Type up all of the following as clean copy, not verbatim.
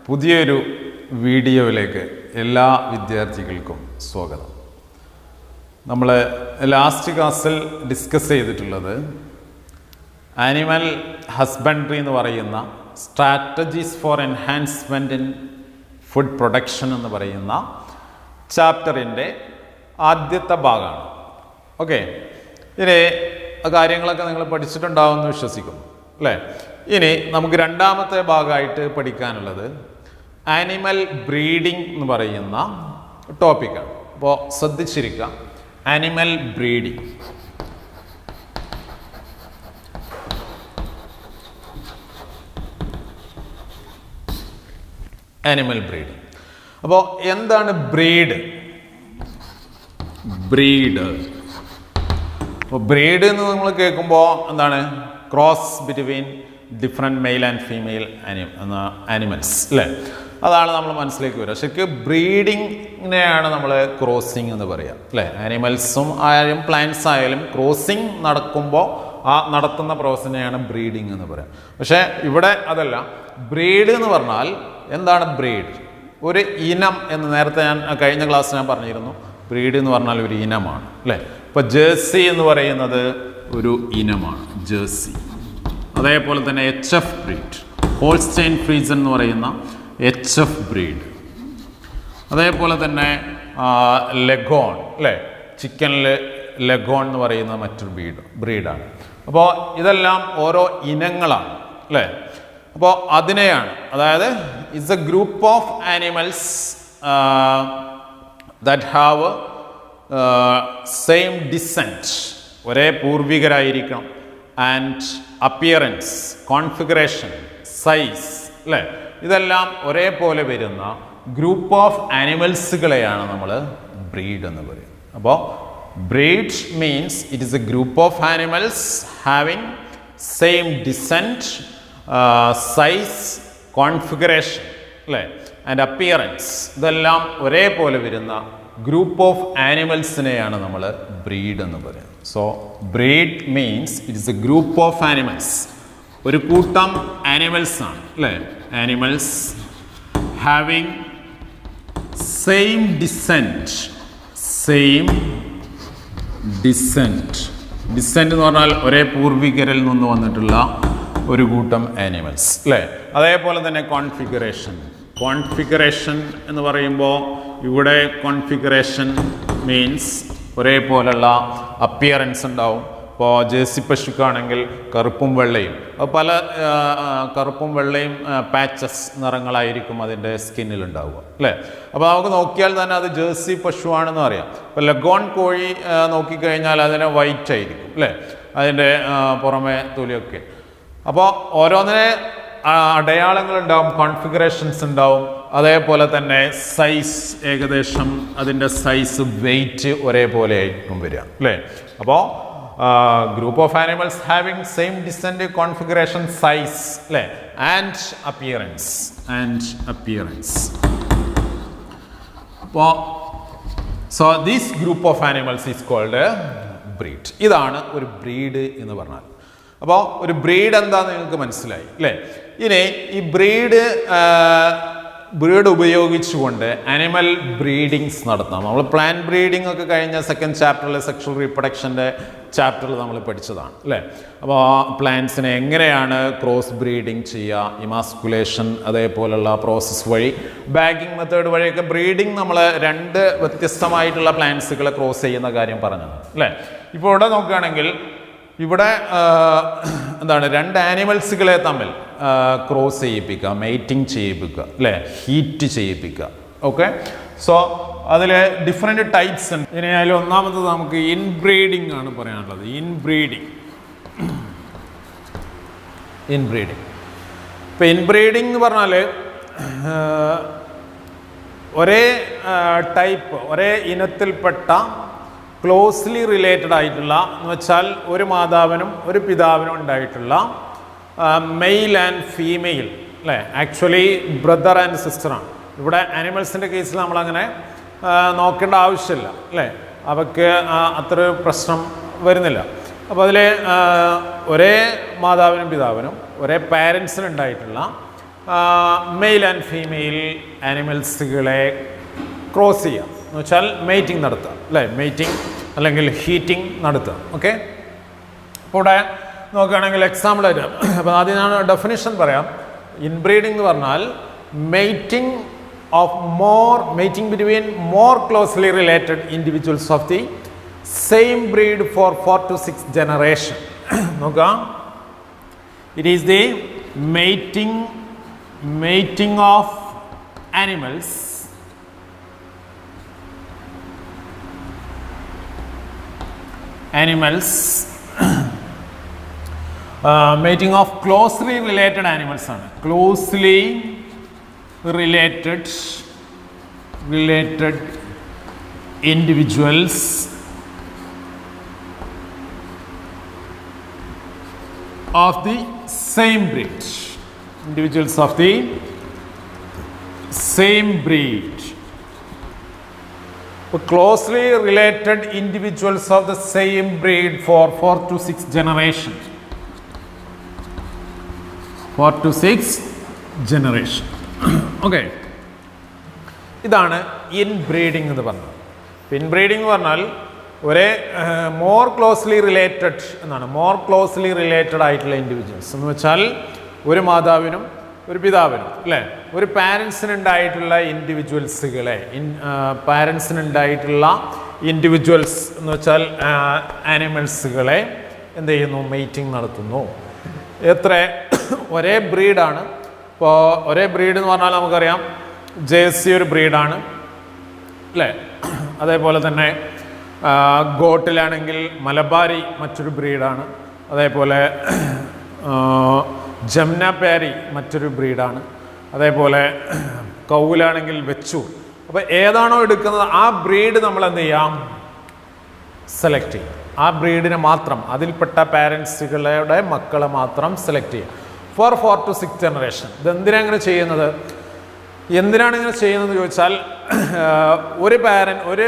പുതിയൊരു വീഡിയോയിലേക്ക് എല്ലാ വിദ്യാർത്ഥികൾക്കും സ്വാഗതം. നമ്മൾ ലാസ്റ്റ് ക്ലാസ്സിൽ ഡിസ്കസ് ചെയ്തിട്ടുള്ളത് ആനിമൽ ഹസ്ബൻഡറി എന്ന് പറയുന്ന strategies four enhancement in food production എന്ന് പറയുന്ന ചാപ്റ്ററിൻ്റെ ആദ്യത്തെ ഭാഗമാണ്. ഓക്കെ, ഇനി ആ കാര്യങ്ങളൊക്കെ നിങ്ങൾ പഠിച്ചിട്ടുണ്ടാവുമെന്ന് വിശ്വസിക്കുന്നു അല്ലേ? ഇനി നമുക്ക് രണ്ടാമത്തെ ഭാഗമായിട്ട് പഠിക്കാനുള്ളത് ആനിമൽ ബ്രീഡിംഗ് എന്ന് പറയുന്ന ടോപ്പിക്കാണ്. അപ്പോൾ ശ്രദ്ധിച്ചിരിക്കുക, ആനിമൽ ബ്രീഡിംഗ്. Animal breeding. അപ്പോൾ എന്താണ് ബ്രീഡ്? അപ്പോൾ ബ്രീഡ് എന്ന് നമ്മൾ കേൾക്കുമ്പോൾ എന്താണ്? Cross between different mail and female animals അല്ലേ? അതാണ് നമ്മൾ മനസ്സിലേക്ക് വരിക. ശരിക്കും ബ്രീഡിങ്ങിനെയാണ് നമ്മൾ ക്രോസിങ് എന്ന് പറയുക അല്ലേ? ആനിമൽസും ആയാലും പ്ലാന്റ്സ് ആയാലും ക്രോസിങ് നടക്കുമ്പോൾ ആ നടത്തുന്ന പ്രോസസ്സിനെയാണ് ബ്രീഡിങ് എന്ന് പറയുക. പക്ഷേ ഇവിടെ അതല്ല. ബ്രീഡ് എന്ന് പറഞ്ഞാൽ എന്താണ് ബ്രീഡ്? ഒരു ഇനം എന്ന് നേരത്തെ ഞാൻ കഴിഞ്ഞ ക്ലാസ്സിൽ ഞാൻ പറഞ്ഞിരുന്നു. ബ്രീഡ് എന്ന് പറഞ്ഞാൽ ഒരു ഇനമാണ് അല്ലേ? ഇപ്പോൾ ജേഴ്സി എന്ന് പറയുന്നത് ഒരു ഇനമാണ്, ജേഴ്സി. അതേപോലെ തന്നെ HF ബ്രീഡ്, ഹോൾസ്റ്റൈൻ ഫ്രീസൺ എന്ന് പറയുന്ന HF ബ്രീഡ്. അതേപോലെ തന്നെ ലെഗോൺ അല്ലേ? ചിക്കനിൽ ലെഗോൺ എന്ന് പറയുന്ന മറ്റൊരു ബ്രീഡാണ്. അപ്പോൾ ഇതെല്ലാം ഓരോ ഇനങ്ങളാണ് അല്ലേ? അപ്പോൾ അതിനെയാണ്, അതായത് it's A group of animals that have same decent, ഒരേ പൂർവികരായിരിക്കണം. ആൻഡ് അപ്പിയറൻസ്, കോൺഫിഗറേഷൻ, സൈസ് അല്ലേ? ഇതെല്ലാം ഒരേപോലെ വരുന്ന ഗ്രൂപ്പ് ഓഫ് ആനിമൽസുകളെയാണ് നമ്മൾ ബ്രീഡ് എന്ന് പറയുന്നത്. അപ്പോൾ breed means it is A group of animals having same decent, size, configuration അല്ലേ, ആൻഡ് അപ്പിയറൻസ്. ഇതെല്ലാം ഒരേപോലെ വരുന്ന ഗ്രൂപ്പ് ഓഫ് ആനിമൽസിനെയാണ് നമ്മൾ ബ്രീഡ് എന്ന് പറയുന്നത്. So breed means it is A group of animals, ഒരു കൂട്ടം ആനിമൽസ് ആണ് അല്ലേ? ആനിമൽസ് ഹാവിങ് സെയിം ഡിസെൻറ്റ് എന്ന് പറഞ്ഞാൽ ഒരേ പൂർവികരിൽ നിന്ന് വന്നിട്ടുള്ള ഒരു കൂട്ടം ആനിമൽസ് അല്ലേ? അതേപോലെ തന്നെ കോൺഫിഗറേഷൻ എന്ന് പറയുമ്പോൾ ഇവിടെ കോൺഫിഗറേഷൻ മീൻസ് ഒരേപോലുള്ള അപ്പിയറൻസ് ഉണ്ടാവും. ഇപ്പോൾ ജേഴ്സി പശുക്കാണെങ്കിൽ കറുപ്പും വെള്ളയും, പല കറുപ്പും വെള്ളയും പാച്ചസ് നിറങ്ങളായിരിക്കും അതിൻ്റെ സ്കിന്നിൽ ഉണ്ടാവുക അല്ലേ? അപ്പോൾ നമുക്ക് നോക്കിയാൽ തന്നെ അത് ജേഴ്സി പശുവാണെന്ന് അറിയാം. ഇപ്പോൾ ലഗോൺ കോഴി നോക്കിക്കഴിഞ്ഞാൽ അതിന് വൈറ്റ് ആയിരിക്കും അല്ലേ? അതിൻ്റെ പുറമെ തൊലിയൊക്കെ. അപ്പോൾ ഓരോന്നിനെ അടയാളങ്ങളുണ്ടാവും, കോൺഫിഗറേഷൻസ് ഉണ്ടാവും. അതേപോലെ തന്നെ സൈസ്, ഏകദേശം അതിൻ്റെ സൈസ്, വെയിറ്റ് ഒരേപോലെ ആയിരിക്കും വരിക അല്ലേ? അപ്പോൾ group of animals having same descent, configuration, size അല്ലേ, ആൻഡ് അപ്പിയറൻസ്. അപ്പോൾ so this group of animals is called breed. ഇതാണ് ഒരു ബ്രീഡ് എന്ന് പറഞ്ഞാൽ. അപ്പോൾ ഒരു ബ്രീഡ് എന്താണെന്ന് നിങ്ങൾക്ക് മനസ്സിലായി അല്ലേ? ഇനി ഈ ബ്രീഡ് ഉപയോഗിച്ചുകൊണ്ട് ആനിമൽ ബ്രീഡിങ്സ് നടത്താം. നമ്മൾ പ്ലാന്റ് ബ്രീഡിംഗ് ഒക്കെ കഴിഞ്ഞ സെക്കൻഡ് ചാപ്റ്ററിൽ, സെക്ഷൽ റീപ്രൊഡക്ഷൻ്റെ ചാപ്റ്ററിൽ നമ്മൾ പഠിച്ചതാണ് അല്ലേ? അപ്പോൾ പ്ലാന്റ്സിനെ എങ്ങനെയാണ് ക്രോസ് ബ്രീഡിങ് ചെയ്യുക, ഇമാസ്കുലേഷൻ, അതേപോലുള്ള പ്രോസസ്സ് വഴി, ബാഗിങ് മെത്തേഡ് വഴിയൊക്കെ ബ്രീഡിങ് നമ്മൾ രണ്ട് വ്യത്യസ്തമായിട്ടുള്ള പ്ലാന്റ്സുകളെ ക്രോസ് ചെയ്യുന്ന കാര്യം പറഞ്ഞത് അല്ലേ? ഇപ്പോൾ ഇവിടെ നോക്കുകയാണെങ്കിൽ ഇവിടെ എന്താണ്, രണ്ട് ആനിമൽസുകളെ തമ്മിൽ ക്രോസ് ചെയ്യിപ്പിക്കുക, മെയ്റ്റിംഗ് ചെയ്യിപ്പിക്കുക അല്ലേ, ഹീറ്റ് ചെയ്യിപ്പിക്കുക. ഓക്കെ, സോ അതിൽ ഡിഫറെൻറ്റ് ടൈപ്സ് ഉണ്ട്. ഇനി അതിൽ ഒന്നാമത്തത് നമുക്ക് ഇൻബ്രീഡിംഗ് ആണ് പറയാനുള്ളത്. ഇൻബ്രീഡിംഗ്. ഇപ്പോൾ ഇൻബ്രീഡിംഗ് എന്ന് പറഞ്ഞാൽ ഒരേ ടൈപ്പ്, ഒരേ ഇനത്തിൽപ്പെട്ട ക്ലോസ്ലി റിലേറ്റഡ് ആയിട്ടുള്ള, എന്ന് വെച്ചാൽ ഒരു മാതാവിനും ഒരു പിതാവിനും ഉണ്ടായിട്ടുള്ള മെയിൽ ആൻഡ് ഫീമെയിൽ അല്ലേ? ആക്ച്വലി ബ്രദർ ആൻഡ് സിസ്റ്ററാണ്. ഇവിടെ ആനിമൽസിൻ്റെ കേസിൽ നമ്മളങ്ങനെ നോക്കേണ്ട ആവശ്യമില്ല അല്ലേ? അവർക്ക് അത്ര പ്രശ്നം വരുന്നില്ല. അപ്പോൾ അതിൽ ഒരേ മാതാവിനും പിതാവിനും ഒരേ പാരൻസിനുണ്ടായിട്ടുള്ള മെയിൽ ആൻഡ് ഫീമെയിൽ ആനിമൽസുകളെ ക്രോസ് ചെയ്യാം എന്ന് വെച്ചാൽ മെയ്റ്റിംഗ് നടത്തുക അല്ലേ, മെയ്റ്റിംഗ് അല്ലെങ്കിൽ ഹീറ്റിംഗ് നടത്തുക. ഓക്കെ, അപ്പോൾ ഇവിടെ നോക്കുകയാണെങ്കിൽ എക്സാമ്പിൾ ആയിട്ട് അപ്പോൾ ആദ്യം ഞാൻ ഡെഫിനിഷൻ പറയാം. ഇൻബ്രീഡിംഗ് എന്ന് പറഞ്ഞാൽ mating between more closely related individuals of the same breed for 4 to 6 generation. നോക്കാം, it is the mating of animals mating of closely related animals ആണ്. closely related individuals of the same breed. Individuals of the same breed. Closely related individuals of the same breed for 4 to 6 generations. 4 to 6 generation. Okay, ഇതാണ് inbreeding എന്ന് പറഞ്ഞത്. Inbreeding എന്ന് പറഞ്ഞാൽ ഒരേ more closely related എന്നാണ്. More closely related ആയിട്ടുള്ള individuals എന്ന് വെച്ചാൽ ഒരു മാതാവിനും ഒരു പിതാവിനും അല്ലേ, ഒരു പാരൻസിനുണ്ടായിട്ടുള്ള ഇൻഡിവിജ്വൽസുകളെ ഇൻഡിവിജ്വൽസ് എന്ന് വെച്ചാൽ ആനിമൽസുകളെ എന്ത് ചെയ്യുന്നു, മെയ്റ്റിംഗ് നടത്തുന്നു. ഒരേ ബ്രീഡാണ്. ഇപ്പോൾ ഒരേ ബ്രീഡ് എന്ന് പറഞ്ഞാൽ നമുക്കറിയാം ജേഴ്സി ഒരു ബ്രീഡാണ് അല്ലേ, അതേപോലെ തന്നെ ഗോട്ടിലാണെങ്കിൽ മലബാരി മറ്റൊരു ബ്രീഡാണ്, അതേപോലെ ജംന പാരി മറ്റൊരു ബ്രീഡാണ്, അതേപോലെ കൗലാണെങ്കിൽ വെച്ചൂർ. അപ്പോൾ ഏതാണോ എടുക്കുന്നത് ആ ബ്രീഡ് നമ്മൾ എന്ത് ചെയ്യാം, സെലക്ട് ചെയ്യും. ആ ബ്രീഡിനെ മാത്രം, അതിൽപ്പെട്ട പാരൻസുകളുടെ മക്കളെ മാത്രം സെലക്ട് ചെയ്യുക ഫോർ 4 to 6 ജനറേഷൻ. ഇതെന്തിനാണ് ഇങ്ങനെ ചെയ്യുന്നത്? എന്തിനാണ് ഇങ്ങനെ ചെയ്യുന്നത് ചോദിച്ചാൽ ഒരു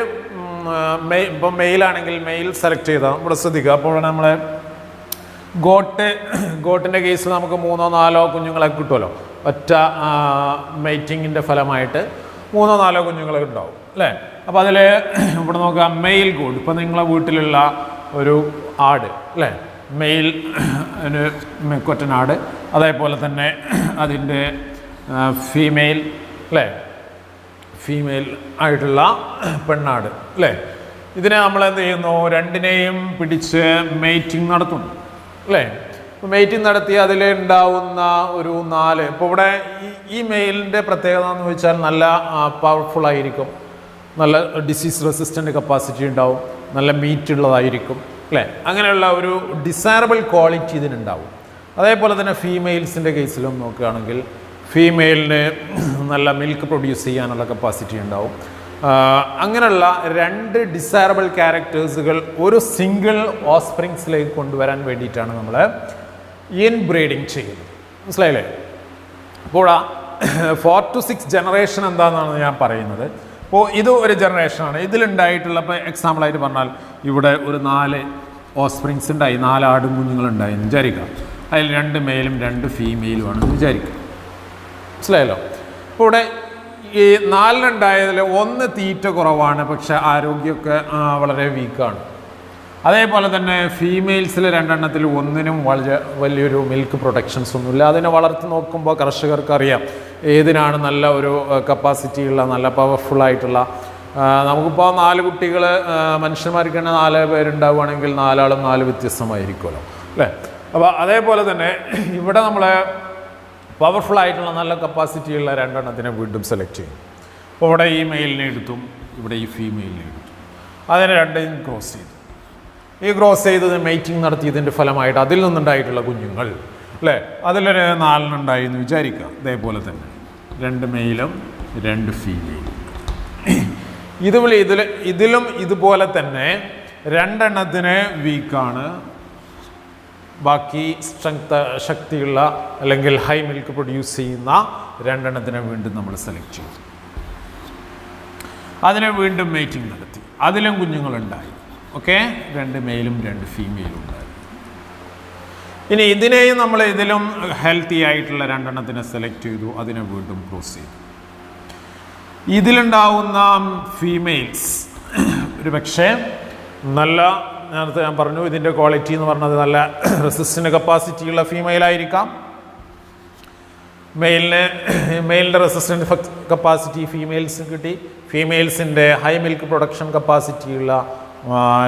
ഇപ്പം മെയിലാണെങ്കിൽ മെയിൽ സെലക്ട് ചെയ്താൽ ഇവിടെ ശ്രദ്ധിക്കുക. അപ്പോൾ നമ്മളെ ഗോട്ടിൻ്റെ കേസിൽ നമുക്ക് 3 or 4 കുഞ്ഞുങ്ങളെ കിട്ടുമല്ലോ. ഒറ്റ മെയ്റ്റിങ്ങിൻ്റെ ഫലമായിട്ട് 3 or 4 കുഞ്ഞുങ്ങളെ ഉണ്ടാവും അല്ലേ. അപ്പോൾ അതിൽ ഇവിടെ നോക്കാം, മെയിൽ ഗോട്ട്. ഇപ്പോൾ നിങ്ങളെ വീട്ടിലുള്ള ഒരു ആട് അല്ലേ, മെയിൽ കൊറ്റനാട്, അതേപോലെ തന്നെ അതിൻ്റെ ഫീമെയിൽ അല്ലേ, ഫീമെയിൽ ആയിട്ടുള്ള പെണ്ണാട് അല്ലേ. ഇതിനെ നമ്മൾ എന്ത് ചെയ്യുന്നു, രണ്ടിനെയും പിടിച്ച് മെയ്റ്റിംഗ് നടത്തുന്നു അല്ലേ. ഇപ്പോൾ മെയ്റ്റിംഗ് നടത്തി അതിലുണ്ടാവുന്ന ഒരു 4, ഇപ്പോൾ ഇവിടെ ഈ മെയിലിൻ്റെ പ്രത്യേകത എന്ന് വെച്ചാൽ നല്ല പവർഫുള്ളായിരിക്കും, നല്ല ഡിസീസ് റെസിസ്റ്റൻ്റ് കപ്പാസിറ്റി ഉണ്ടാവും, നല്ല മീറ്റ് ഉള്ളതായിരിക്കും അല്ലേ. അങ്ങനെയുള്ള ഒരു ഡിസൈറബിൾ ക്വാളിറ്റി ഇതിനുണ്ടാവും. അതേപോലെ തന്നെ ഫീമെയിൽസിൻ്റെ കേസിലും നോക്കുകയാണെങ്കിൽ ഫീമെയിലിന് നല്ല മിൽക്ക് പ്രൊഡ്യൂസ് ചെയ്യാനുള്ള കപ്പാസിറ്റി ഉണ്ടാവും. അങ്ങനെയുള്ള 2 ഡിസൈറബിൾ ക്യാരക്ടേഴ്സുകൾ ഒരു സിംഗിൾ ഓസ്പ്രിങ്സിലേക്ക് കൊണ്ടുവരാൻ വേണ്ടിയിട്ടാണ് നമ്മൾ ഇൻബ്രീഡിങ് ചെയ്യുന്നത്. മനസ്സിലായില്ലേ? അപ്പോൾ 4 to 6 ജനറേഷൻ എന്താണെന്നാണ് ഞാൻ പറയുന്നത്. അപ്പോൾ ഇത് ഒരു ജനറേഷനാണ്. ഇതിലുണ്ടായിട്ടുള്ള, ഇപ്പോൾ എക്സാമ്പിളായിട്ട് പറഞ്ഞാൽ ഇവിടെ ഒരു 4 ഓസ്പ്രിങ്സ് ഉണ്ടായി, 4 ആടും കുഞ്ഞുങ്ങളുണ്ടായി എന്ന് വിചാരിക്കാം. അതിൽ 2 മെയിലും 2 ഫീമെയിലുമാണെന്ന് വിചാരിക്കാം. മനസ്സിലായല്ലോ? അപ്പോൾ ഇവിടെ ഈ 4 1 തീറ്റ കുറവാണ്, പക്ഷെ ആരോഗ്യമൊക്കെ വളരെ വീക്കാണ്. അതേപോലെ തന്നെ ഫീമെയിൽസിൽ 2 ഒന്നിനും വളരെ വലിയൊരു മിൽക്ക് പ്രൊട്ടക്ഷൻസ് ഒന്നുമില്ല. അതിനെ വളർത്തി നോക്കുമ്പോൾ കർഷകർക്ക് അറിയാം ഏതിനാണ് നല്ല ഒരു കപ്പാസിറ്റി ഉള്ള, നല്ല പവർഫുള്ളായിട്ടുള്ള. നമുക്കിപ്പോൾ 4 കുട്ടികൾ മനുഷ്യന്മാർക്ക് തന്നെ 4 പേരുണ്ടാവുകയാണെങ്കിൽ 4 ആളും 4 വ്യത്യസ്തമായിരിക്കുമല്ലോ അല്ലേ. അപ്പോൾ അതേപോലെ തന്നെ ഇവിടെ നമ്മൾ പവർഫുള്ളായിട്ടുള്ള നല്ല കപ്പാസിറ്റി ഉള്ള 2 വീണ്ടും സെലക്ട് ചെയ്യും. അപ്പോൾ ഇവിടെ ഈ മെയിലിനെ എടുത്തും ഇവിടെ ഈ ഫീമെയിലിനെ എടുത്തു, അതിനെ 2 ക്രോസ് ചെയ്തു. ഈ ക്രോസ് ചെയ്തത് മെയ്റ്റിംഗ് നടത്തിയതിൻ്റെ ഫലമായിട്ട് അതിൽ നിന്നുണ്ടായിട്ടുള്ള കുഞ്ഞുങ്ങൾ അല്ലേ, അതിലൊരു 4 ഉണ്ടായി എന്ന് വിചാരിക്കാം. ഇതേപോലെ തന്നെ 2 മെയിലും 2 ഫീമെയിലും. ഇതിലും ഇതുപോലെ തന്നെ 2 വീക്കാണ്, ബാക്കി ശക്തിയുള്ള അല്ലെങ്കിൽ ഹൈ മിൽക്ക് പ്രൊഡ്യൂസ് ചെയ്യുന്ന 2 വീണ്ടും നമ്മൾ സെലക്ട് ചെയ്തു. അതിനെ വീണ്ടും മെയ്റ്റിംഗ് നടത്തി, അതിലും കുഞ്ഞുങ്ങളുണ്ടായി. ഓക്കെ, 2 മെയിലും 2 ഫീമെയിലും ഉണ്ടായി. ഇനി ഇതിനെയും നമ്മൾ ഇതിലും ഹെൽത്തി ആയിട്ടുള്ള രണ്ടെണ്ണത്തിനെ സെലക്ട് ചെയ്തു, അതിനെ വീണ്ടും ക്രോസ് ചെയ്തു. ഇതിലുണ്ടാവുന്ന ഫീമെയിൽസ് ഒരു പക്ഷേ നല്ല, നേരത്തെ ഞാൻ പറഞ്ഞു ഇതിൻ്റെ ക്വാളിറ്റി എന്ന് പറഞ്ഞത് നല്ല റെസിസ്റ്റൻ്റ് കപ്പാസിറ്റി ഉള്ള ഫീമെയിൽ ആയിരിക്കാം. മെയിലിൻ്റെ റെസിസ്റ്റൻ്റ് കപ്പാസിറ്റി ഫീമെയിൽസ് കിട്ടി. ഫീമെയിൽസിൻ്റെ ഹൈ മിൽക്ക് പ്രൊഡക്ഷൻ കപ്പാസിറ്റി ഉള്ള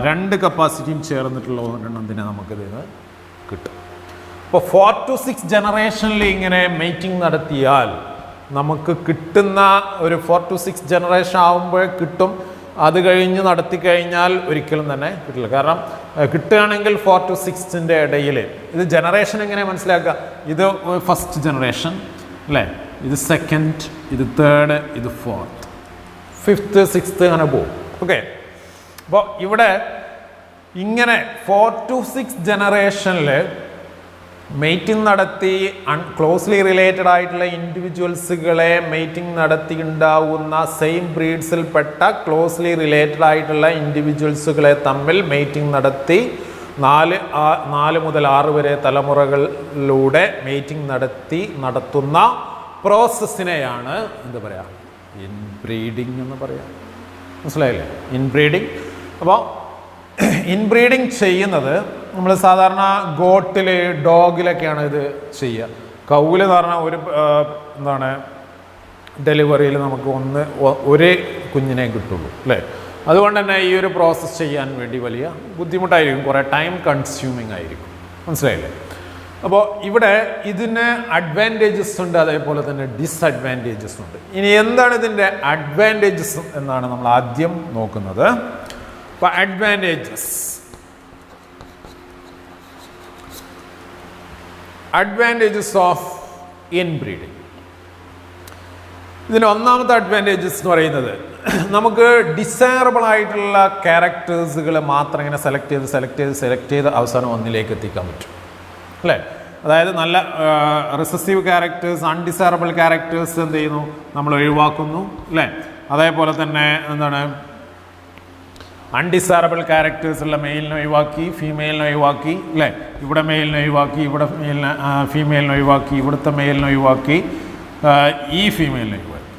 രണ്ട് കപ്പാസിറ്റിയും ചേർന്നിട്ടുള്ള ഒരെണ്ണത്തിനെ നമുക്കിത് കിട്ടും. അപ്പോൾ 4 to 6 ജനറേഷനിൽ ഇങ്ങനെ മീറ്റിംഗ് നടത്തിയാൽ നമുക്ക് കിട്ടുന്ന ഒരു 4 to 6 ജനറേഷൻ ആകുമ്പോൾ കിട്ടും. അത് കഴിഞ്ഞ് നടത്തി കഴിഞ്ഞാൽ ഒരിക്കലും തന്നെ കിട്ടില്ല. കാരണം കിട്ടുകയാണെങ്കിൽ 4 to 6 ഇടയിൽ ഇത് ജനറേഷൻ എങ്ങനെ മനസ്സിലാക്കുക? ഇത് ഫസ്റ്റ് ജനറേഷൻ അല്ലേ, ഇത് സെക്കൻഡ്, ഇത് തേർഡ്, ഇത് ഫോർത്ത്, ഫിഫ്ത്ത്, സിക്സ്ത്ത് അങ്ങനെ പോകും. ഓക്കെ, അപ്പോൾ ഇവിടെ ഇങ്ങനെ 4 to 6 ജനറേഷനിൽ മെയ്റ്റിംഗ് നടത്തി ക്ലോസ്ലി റിലേറ്റഡ് ആയിട്ടുള്ള ഇൻഡിവിജ്വൽസുകളെ മെയ്റ്റിംഗ് നടത്തി ഉണ്ടാവുന്ന സെയിം ബ്രീഡ്സിൽപ്പെട്ട ക്ലോസ്ലി റിലേറ്റഡ് ആയിട്ടുള്ള ഇൻഡിവിജ്വൽസുകളെ തമ്മിൽ മെയ്റ്റിംഗ് നടത്തി 4 മുതൽ 6 വരെ തലമുറകളിലൂടെ മെയ്റ്റിംഗ് നടത്തുന്ന പ്രോസസ്സിനെയാണ് എന്താ പറയുക, ഇൻബ്രീഡിങ് എന്ന് പറയാം. മനസ്സിലായില്ലേ? ഇൻബ്രീഡിങ്. അപ്പോൾ ഇൻബ്രീഡിങ് ചെയ്യുന്നത് നമ്മൾ സാധാരണ ഗോട്ടിൽ, ഡോഗിലൊക്കെയാണ് ഇത് ചെയ്യുക. കൗവിൽ എന്ന് പറഞ്ഞാൽ ഒരു എന്താണ് ഡെലിവറിയിൽ നമുക്ക് ഒരേ കുഞ്ഞിനെ കിട്ടുള്ളൂ അല്ലേ. അതുകൊണ്ട് തന്നെ ഈ ഒരു പ്രോസസ്സ് ചെയ്യാൻ വേണ്ടി വലിയ ബുദ്ധിമുട്ടായിരിക്കും, കുറേ ടൈം കൺസ്യൂമിങ് ആയിരിക്കും. മനസ്സിലായില്ലേ? അപ്പോൾ ഇവിടെ ഇതിന് അഡ്വാൻറ്റേജസ് ഉണ്ട്, അതേപോലെ തന്നെ ഡിസ്അഡ്വാൻറ്റേജസ് ഉണ്ട്. ഇനി എന്താണ് ഇതിൻ്റെ അഡ്വാൻറ്റേജസ് എന്നാണ് നമ്മൾ ആദ്യം നോക്കുന്നത്. അപ്പോൾ അഡ്വാൻറ്റേജസ് ഓഫ് ഇൻബ്രീഡിങ്. ഇതിൻ്റെ ഒന്നാമത്തെ അഡ്വാൻറ്റേജസ് എന്ന് പറയുന്നത് നമുക്ക് ഡിസൈറബിൾ ആയിട്ടുള്ള ക്യാരക്ടേഴ്സുകൾ മാത്രം ഇങ്ങനെ സെലക്ട് ചെയ്ത് അവസാനം ഒന്നിലേക്ക് എത്തിക്കാൻ പറ്റും അല്ലേ. അതായത് നല്ല റിസസീവ് ക്യാരക്ടേഴ്സ്, അൺഡിസൈറബിൾ ക്യാരക്ടേഴ്സ് എന്ത് ചെയ്യുന്നു, നമ്മൾ ഒഴിവാക്കുന്നു അല്ലേ. അതേപോലെ തന്നെ എന്താണ്, അൺഡിസൈറബിൾ ക്യാരക്ടേഴ്സ് ഉള്ള മെയിലിനെ ഒഴിവാക്കി, ഫീമെയിലിനെ ഒഴിവാക്കി അല്ലേ. ഇവിടെ മെയിലിനെ ഒഴിവാക്കി, ഇവിടെ ഫീമെയിലിനെ ഒഴിവാക്കി, ഇവിടുത്തെ മെയിലിനെ ഒഴിവാക്കി, ഈ ഫീമെയിലിനെ ഒഴിവാക്കി.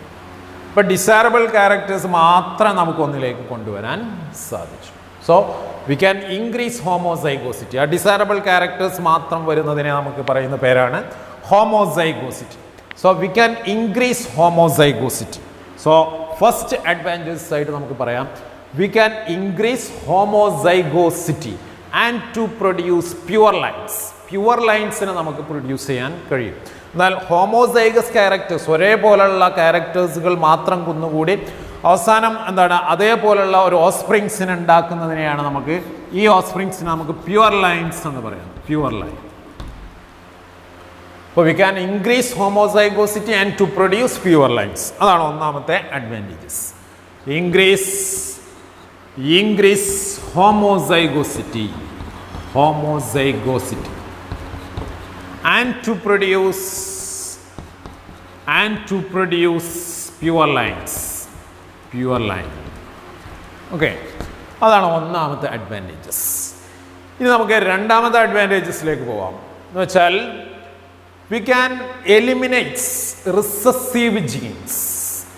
ഇപ്പം ഡിസൈറബിൾ ക്യാരക്ടേഴ്സ് മാത്രം നമുക്ക് ഒന്നിലേക്ക് കൊണ്ടുവരാൻ സാധിച്ചു. So we can increase homozygosity. ആ ഡിസൈറബിൾ ക്യാരക്ടേഴ്സ് മാത്രം വരുന്നതിനെ നമുക്ക് പറയുന്ന പേരാണ് homozygosity. So we can increase homozygosity. So first advantages ആയിട്ട് നമുക്ക് പറയാം, we can increase homozygosity and to produce pure lines. Pure ലൈൻസിനെ നമുക്ക് പ്രൊഡ്യൂസ് ചെയ്യാൻ കഴിയും. എന്നാൽ ഹോമോസൈഗസ് ക്യാരക്ടേഴ്സ്, ഒരേപോലുള്ള ക്യാരക്ടേഴ്സുകൾ മാത്രം കുന്നുകൂടി അവസാനം എന്താണ് അതേപോലുള്ള ഒരു ഓസ്പ്രിങ്സിനെ ഉണ്ടാക്കുന്നതിനെയാണ് നമുക്ക്, ഈ ഓസ്പ്രിങ്സിനെ നമുക്ക് പ്യുവർ ലൈൻസ് എന്ന് പറയാം. Pure line. അപ്പോൾ we can increase homozygosity and to produce pure lines. അതാണ് ഒന്നാമത്തെ advantages. increase homozygosity and to produce pure lines. Okay, അതാണ് ഒന്നാമത്തെ അഡ്വാൻറ്റേജസ്. ഇനി നമുക്ക് രണ്ടാമത്തെ അഡ്വാൻറ്റേജസിലേക്ക് പോവാം. എന്ന് വെച്ചാൽ we can eliminate recessive genes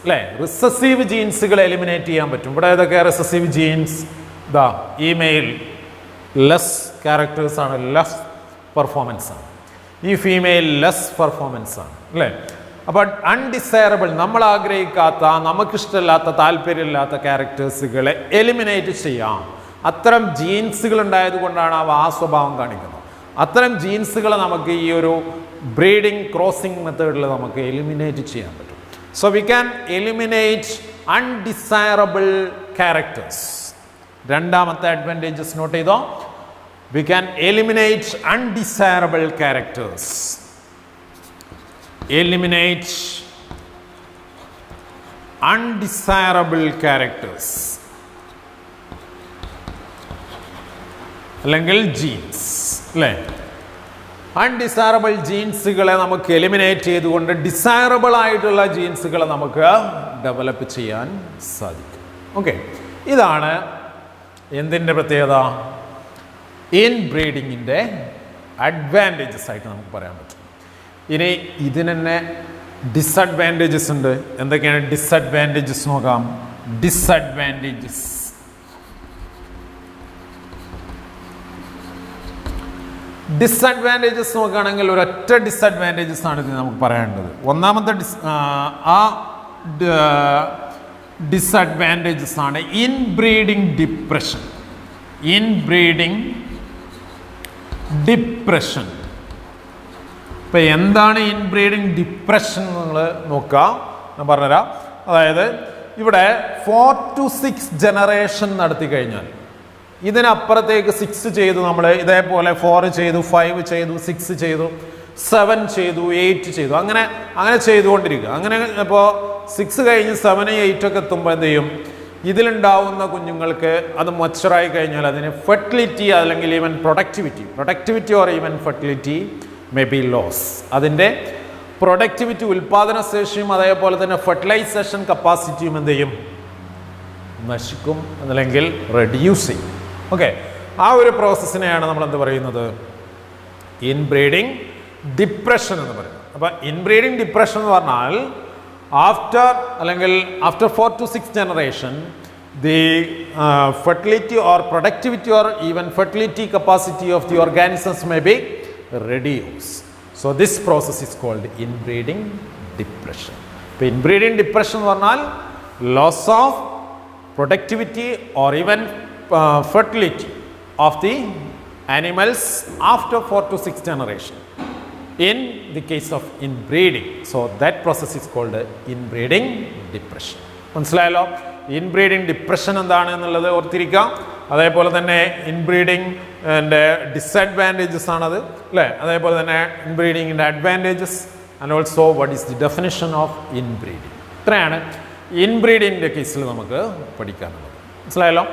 അല്ലേ. റിസസീവ് ജീൻസുകൾ എലിമിനേറ്റ് ചെയ്യാൻ പറ്റും. ഇവിടെ ഏതൊക്കെ റിസസീവ് ജീൻസ്? ഇതാ, ഈ മെയിൽ ലെസ് ക്യാരക്ടേഴ്സ് ആണ്, ലെസ് പെർഫോമൻസ് ആണ്. ഈ ഫീമെയിൽ ലെസ് പെർഫോമൻസ് ആണ് അല്ലേ. അപ്പോൾ അൺഡിസൈറബിൾ, നമ്മൾ ആഗ്രഹിക്കാത്ത, നമുക്കിഷ്ടമില്ലാത്ത, താല്പര്യമില്ലാത്ത ക്യാരക്ടേഴ്സുകളെ എലിമിനേറ്റ് ചെയ്യാം. അത്തരം ജീൻസുകൾ ഉണ്ടായത് കൊണ്ടാണ് അവ ആ സ്വഭാവം കാണിക്കുന്നത്. അത്തരം ജീൻസുകളെ നമുക്ക് ഈ ഒരു ബ്രീഡിംഗ് ക്രോസിംഗ് മെത്തേഡിൽ നമുക്ക് എലിമിനേറ്റ് ചെയ്യാൻ പറ്റും. So we can eliminate undesirable characters. രണ്ടാമത്തെ അഡ്വാൻറ്റേജസ് നോട്ട് ചെയ്തോ. We can eliminate undesirable characters. Eliminate undesirable characters. അല്ലെങ്കിൽ ജീൻസ് അല്ലേ. അൺഡിസൈറബിൾ ജീൻസുകളെ നമുക്ക് എലിമിനേറ്റ് ചെയ്തുകൊണ്ട് ഡിസൈറബിൾ ആയിട്ടുള്ള ജീൻസുകളെ നമുക്ക് ഡെവലപ്പ് ചെയ്യാൻ സാധിക്കും. ഓക്കെ, ഇതാണ് എന്തിൻ്റെ പ്രത്യേകത? ഇൻബ്രീഡിങ്ങിൻ്റെ അഡ്വാൻറ്റേജസ് ആയിട്ട് നമുക്ക് പറയാൻ പറ്റും. ഇനി ഇതിന് തന്നെ ഡിസഡ്വാൻറ്റേജസ് ഉണ്ട്. എന്തൊക്കെയാണ് ഡിസഡ്വാൻറ്റേജസ് നോക്കാം. ഡിസഡ്വാൻറ്റേജസ് നോക്കുകയാണെങ്കിൽ ഒരൊറ്റ ഡിസഡ്വാൻറ്റേജസ് ആണ് ഇത് നമുക്ക് പറയാനുള്ളത്. ഒന്നാമത്തെ ഡിസഡ്വാൻറ്റേജസ് ആണ് ഇൻബ്രീഡിങ് ഡിപ്രഷൻ. ഇപ്പം എന്താണ് ഇൻബ്രീഡിങ് ഡിപ്രഷൻ നിങ്ങൾ നോക്കുക, ഞാൻ പറഞ്ഞുതരാം. അതായത് ഇവിടെ 4 to 6 ജനറേഷൻ നടത്തി കഴിഞ്ഞാൽ ഇതിനപ്പുറത്തേക്ക് 6 ചെയ്തു, നമ്മൾ ഇതേപോലെ 4 ചെയ്തു, 5 ചെയ്തു, 6 ചെയ്തു, 7 ചെയ്തു, 8 ചെയ്തു, അങ്ങനെ ചെയ്തുകൊണ്ടിരിക്കുക. അങ്ങനെ ഇപ്പോൾ 6 കഴിഞ്ഞ് 7, 8 ഒക്കെ എത്തുമ്പോൾ എന്ത് ചെയ്യും, ഇതിലുണ്ടാവുന്ന കുഞ്ഞുങ്ങൾക്ക് അത് മച്ചുറായി കഴിഞ്ഞാൽ അതിന് ഫെർട്ടിലിറ്റി അല്ലെങ്കിൽ even productivity or even fertility may be loss. അതിൻ്റെ പ്രൊഡക്ടിവിറ്റി, ഉൽപാദനശേഷിയും അതേപോലെ തന്നെ ഫെർട്ടിലൈസേഷൻ കപ്പാസിറ്റിയും എന്ത് ചെയ്യും, നശിക്കും, അല്ലെങ്കിൽ റെഡ്യൂസ് ചെയ്യും. ഓക്കെ, ആ ഒരു പ്രോസസ്സിനെയാണ് നമ്മൾ എന്ത് പറയുന്നത്, ഇൻബ്രീഡിങ് ഡിപ്രഷൻ എന്ന് പറയുന്നത്. അപ്പോൾ ഇൻബ്രീഡിങ് ഡിപ്രഷൻ എന്ന് പറഞ്ഞാൽ after 4 to 6 generation the fertility or productivity or even fertility capacity of the organisms may be reduced. So this process is called inbreeding depression. So inbreeding depression എന്ന് പറഞ്ഞാൽ loss of productivity or even fertility of the animals after 4 to 6 generation in the case of inbreeding. So that process is called inbreeding depression. മനസ്സിലായല്ലോ, inbreeding depression എന്താണ് എന്നുള്ളത് ഓർത്തിരിക്കാം. അതേപോലെ തന്നെ ഇൻബ്രീഡിങ്ങിൻ്റെ disadvantages ആണത്, അല്ലേ? അതേപോലെ തന്നെ ഇൻബ്രീഡിങ്ങിൻ്റെ advantages and also what is the definition of inbreeding. ഇത്രയാണ് ഇൻബ്രീഡിങ്ങിൻ്റെ കേസിൽ നമുക്ക് പഠിക്കാനുള്ളത്. മനസ്സിലായല്ലോ,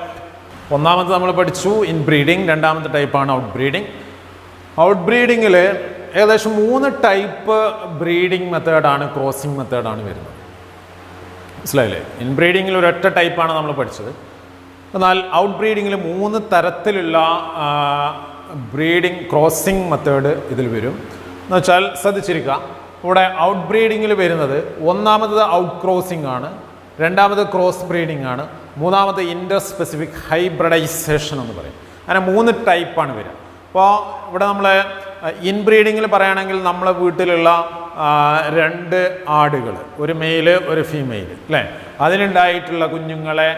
ഒന്നാമത് നമ്മൾ പഠിച്ചു ഇൻബ്രീഡിങ്, രണ്ടാമത്തെ ടൈപ്പാണ് ഔട്ട് ബ്രീഡിങ്. ഔട്ട് ബ്രീഡിങ്ങിൽ ഏകദേശം 3 ടൈപ്പ് ബ്രീഡിംഗ് മെത്തേഡാണ്, ക്രോസിംഗ് മെത്തേഡാണ് വരുന്നത്. മനസ്സിലായില്ലേ? ഇൻബ്രീഡിങ്ങിൽ ഒരൊറ്റ ടൈപ്പാണ് നമ്മൾ പഠിച്ചത്. എന്നാൽ ഔട്ട് ബ്രീഡിങ്ങിൽ 3 തരത്തിലുള്ള ബ്രീഡിംഗ് ക്രോസിംഗ് മെത്തേഡ് ഇതിൽ വരും. എന്ന് വെച്ചാൽ ശ്രദ്ധിച്ചിരിക്കുക, ഇവിടെ ഔട്ട് ബ്രീഡിങ്ങിൽ വരുന്നത് ഒന്നാമത് ഔട്ട് ക്രോസിംഗ് ആണ്, രണ്ടാമത് ക്രോസ് ബ്രീഡിംഗ് ആണ്, മൂന്നാമത് ഇൻ്റർ സ്പെസിഫിക് ഹൈബ്രിഡൈസേഷൻ എന്ന് പറയും. അങ്ങനെ 3 ടൈപ്പാണ് വരിക. അപ്പോൾ ഇവിടെ നമ്മൾ ഇൻബ്രീഡിങ്ങിൽ പറയുകയാണെങ്കിൽ നമ്മളെ വീട്ടിലുള്ള 2 ആടുകൾ, ഒരു മെയില് ഒരു ഫീമെയിൽ, അല്ലേ? അതിലുണ്ടായിട്ടുള്ള കുഞ്ഞുങ്ങളെ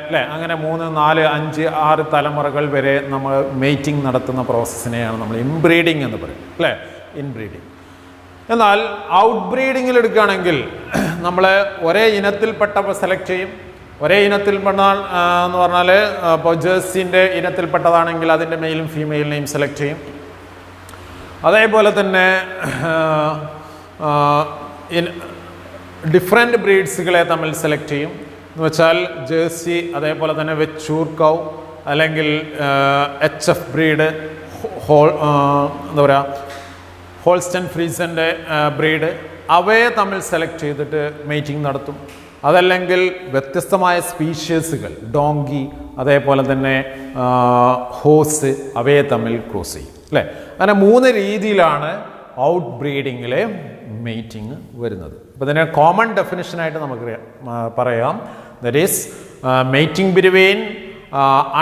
അല്ലേ, അങ്ങനെ 3, 4, 5, 6 തലമുറകൾ വരെ നമ്മൾ മേറ്റിംഗ് നടത്തുന്ന പ്രോസസ്സിനെയാണ് നമ്മൾ ഇൻബ്രീഡിങ് എന്ന് പറയും, അല്ലേ? ഇൻബ്രീഡിങ്. എന്നാൽ ഔട്ട് ബ്രീഡിങ്ങിൽ എടുക്കുകയാണെങ്കിൽ നമ്മൾ ഒരേ ഇനത്തിൽപ്പെട്ട സെലക്ട് ചെയ്യും. ഒരേ ഇനത്തിൽപ്പെട്ട എന്ന് പറഞ്ഞാൽ ഇപ്പോൾ ജേഴ്സിൻ്റെ ഇനത്തിൽപ്പെട്ടതാണെങ്കിൽ അതിൻ്റെ മെയിലും ഫീമെയിലിനെയും സെലക്ട് ചെയ്യും. അതേപോലെ തന്നെ ഡിഫറെൻറ്റ് ബ്രീഡ്സുകളെ തമ്മിൽ സെലക്ട് ചെയ്യും. എന്ന് വെച്ചാൽ ജേഴ്സി, അതേപോലെ തന്നെ വെച്ചൂർ കൗ, അല്ലെങ്കിൽ HF ബ്രീഡ്, എന്താ പറയുക, ഹോൾസ്റ്റൻ ഫ്രീസൻ്റെ ബ്രീഡ്, അവയെ തമ്മിൽ സെലക്ട് ചെയ്തിട്ട് മേറ്റിംഗ് നടത്തും. അതല്ലെങ്കിൽ വ്യത്യസ്തമായ സ്പീഷ്യസുകൾ, ഡോങ്കി, അതേപോലെ തന്നെ ഹോസ്, അവയെ തമ്മിൽ ക്രോസ് ചെയ്യും, അല്ലേ? അങ്ങനെ 3 രീതിയിലാണ് ഔട്ട് ബ്രീഡിങ്ങിലെ മേറ്റിംഗ് വരുന്നത്. അപ്പോൾ ഇതിനെ കോമൺ ഡെഫിനിഷനായിട്ട് നമുക്ക് പറയാം. That is mating between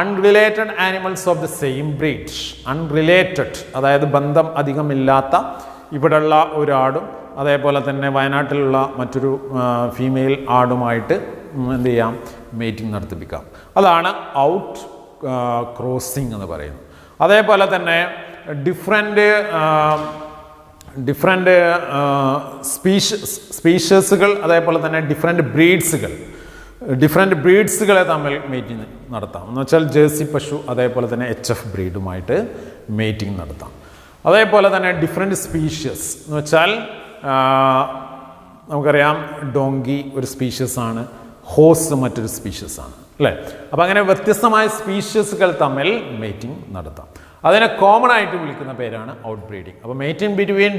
unrelated animals of the same breed. Unrelated, അതായത് ബന്ധം അധികമില്ലാത്ത ഇവിടെയുള്ള ഒരാടും അതേപോലെ തന്നെ വയനാട്ടിലുള്ള മറ്റൊരു ഫീമെയിൽ ആടുമായിട്ട് എന്ത് ചെയ്യാം, മേറ്റിംഗ് നടത്തിപ്പിക്കാം. അതാണ് ഔട്ട് ക്രോസിംഗ് എന്ന് പറയുന്നത്. അതേപോലെ തന്നെ ഡിഫറെൻറ്റ് സ്പീഷ്യസുകൾ, അതേപോലെ തന്നെ ഡിഫറെൻറ്റ് ബ്രീഡ്സുകളെ തമ്മിൽ മേറ്റിംഗ് നടത്താം. എന്ന് വെച്ചാൽ ജേഴ്സി പശു, അതേപോലെ തന്നെ HF ബ്രീഡുമായിട്ട് മേറ്റിംഗ് നടത്താം. അതേപോലെ തന്നെ ഡിഫറെൻറ്റ് സ്പീഷ്യസ് എന്ന് വെച്ചാൽ നമുക്കറിയാം ഡോങ്കി ഒരു സ്പീഷ്യസാണ്, ഹോസ് മറ്റൊരു സ്പീഷ്യസാണ്, അല്ലേ? അപ്പോൾ അങ്ങനെ വ്യത്യസ്തമായ സ്പീഷ്യസുകൾ തമ്മിൽ മേറ്റിംഗ് നടത്താം. അതിനെ കോമൺ ആയിട്ട് വിളിക്കുന്ന പേരാണ് ഔട്ട് ബ്രീഡിങ്. അപ്പോൾ mating between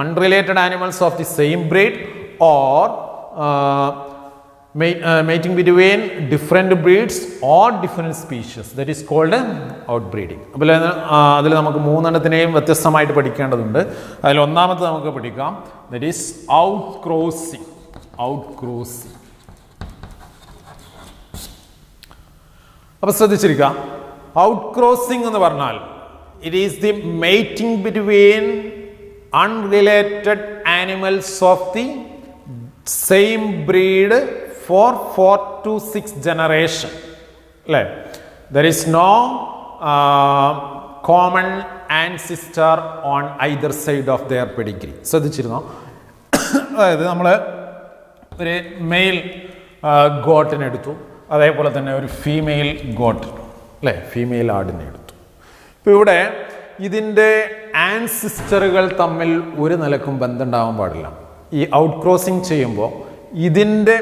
unrelated animals of the same breed or mating between different breeds or different species, that is called outbreeding. അപ്പോൾ അതിൽ നമുക്ക് മൂന്നെണ്ണത്തിനെയും വ്യത്യസ്തമായിട്ട് പഠിക്കേണ്ടതുണ്ട്. അതിൽ ഒന്നാമത്തെ നമുക്ക് പഠിക്കാം, that is outcrossing. അപ്പോൾ ശ്രദ്ധിച്ചിരിക്കുക, ഔട്ട്ക്രോസിംഗ് എന്ന് പറഞ്ഞാൽ it is the mating between unrelated animals of the same breed for 4 to 6 generation. There is no common ancestor on either side of their pedigree. ശ്രദ്ധിച്ചിരുന്നോ? അതായത് നമ്മൾ ഒരു മെയിൽ ഗോട്ടിനെ എടുത്തു, അതേപോലെ തന്നെ ഒരു ഫീമെയിൽ ഗോട്ട്, ഫീമെയിൽ ആടിനെ എടുത്തു. ഇപ്പോൾ ഇവിടെ ഇതിൻ്റെ ആൻസിസ്റ്ററുകൾ തമ്മിൽ ഒരു നിലക്കും ബന്ധം ഉണ്ടാവാൻ പാടില്ല. ഈ ഔട്ട് ക്രോസിങ് ചെയ്യുമ്പോൾ ഇതിൻ്റെ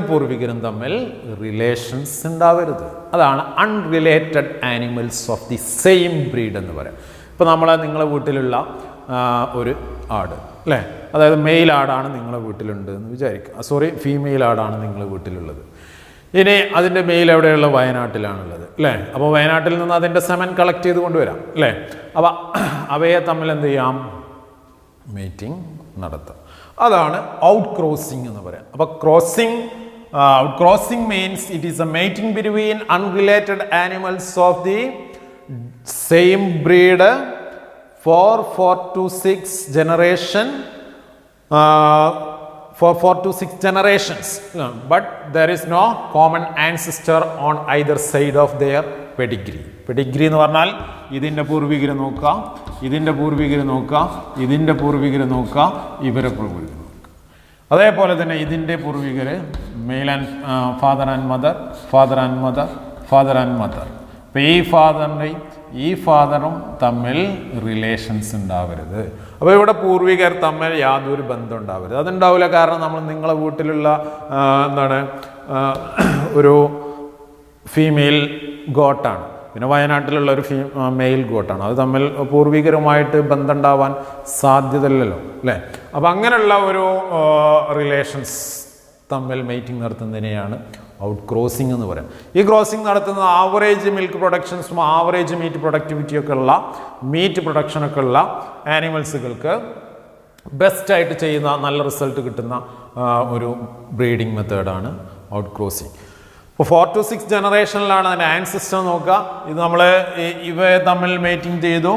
പൂർവികരും തമ്മിൽ റിലേഷൻസ് ഉണ്ടാവരുത്. അതാണ് unrelated animals of the same breed എന്ന് പറയാം. ഇപ്പോൾ നിങ്ങളെ വീട്ടിലുള്ള ഒരു ആട്, അതായത് മെയിൽ ആടാണ് നിങ്ങളെ വീട്ടിലുണ്ട് എന്ന് വിചാരിക്കുക. ഫീമെയിൽ ആടാണ് നിങ്ങളെ വീട്ടിലുള്ളത്. ഇനി അതിൻ്റെ മെയിൽ എവിടെയുള്ള വയനാട്ടിലാണുള്ളത്, അപ്പോൾ വയനാട്ടിൽ നിന്ന് അതിൻ്റെ സെമൻ കളക്ട് ചെയ്ത് കൊണ്ടുവരാം, അപ്പോൾ അവയെ തമ്മിൽ എന്ത് ചെയ്യാം? മീറ്റിംഗ് നടത്താം. അതാണ് ഔട്ട് ക്രോസിംഗ് എന്ന് പറയാം. അപ്പോൾ out crossing means it is A meeting between unrelated animals of the same breed for 4 to 6 generation, for 4 to 6 generations, but there is no common ancestor on either side of their pedigree. Pedigree എന്ന് പറഞ്ഞാൽ ഇതിൻ്റെ പൂർവികരെ നോക്കുക, ഇതിൻ്റെ പൂർവികരെ നോക്കുക, ഇതിൻ്റെ പൂർവികരെ നോക്കുക, ഇവരെ പൂർവികരെ നോക്കുക. അതേപോലെ തന്നെ ഇതിൻ്റെ പൂർവികര് male and father and mother, father and mother, father and mother. അപ്പോൾ ഈ ഫാദറും തമ്മിൽ റിലേഷൻസ് ഉണ്ടാവരുത്. അപ്പോൾ ഇവിടെ പൂർവികർ തമ്മിൽ യാതൊരു ബന്ധം ഉണ്ടാവരുത്. അതുണ്ടാവില്ല, കാരണം നിങ്ങളെ വീട്ടിലുള്ള ഒരു ഫീമെയിൽ ഗോട്ടാണ്, പിന്നെ വയനാട്ടിലുള്ള ഒരു മെയിൽ ഗോട്ടാണ്. അത് തമ്മിൽ പൂർവികരുമായിട്ട് ബന്ധം ഉണ്ടാവാൻ സാധ്യതയില്ലല്ലോ, അപ്പോൾ അങ്ങനെയുള്ള ഒരു റിലേഷൻസ് തമ്മിൽ മീറ്റിംഗ് നടത്തുന്നതിനെയാണ് ഔട്ട് ക്രോസിംഗ് എന്ന് പറയാം. ഈ ക്രോസിംഗ് നടത്തുന്നത് ആവറേജ് മിൽക്ക് പ്രൊഡക്ഷൻസും ആവറേജ് മീറ്റ് പ്രൊഡക്ടിവിറ്റിയൊക്കെ ഉള്ള ആനിമൽസുകൾക്ക് ബെസ്റ്റായിട്ട് ചെയ്യുന്ന നല്ല റിസൾട്ട് കിട്ടുന്ന ഒരു ബ്രീഡിംഗ് മെത്തേഡാണ് ഔട്ട് ക്രോസിംഗ്. ഇപ്പോൾ 4 to 6 ജനറേഷനിലാണ് അതിൻ്റെ ആൻസിസ്റ്റർ നോക്കുക. ഇത് ഇവയെ തമ്മിൽ മീറ്റിംഗ് ചെയ്തു,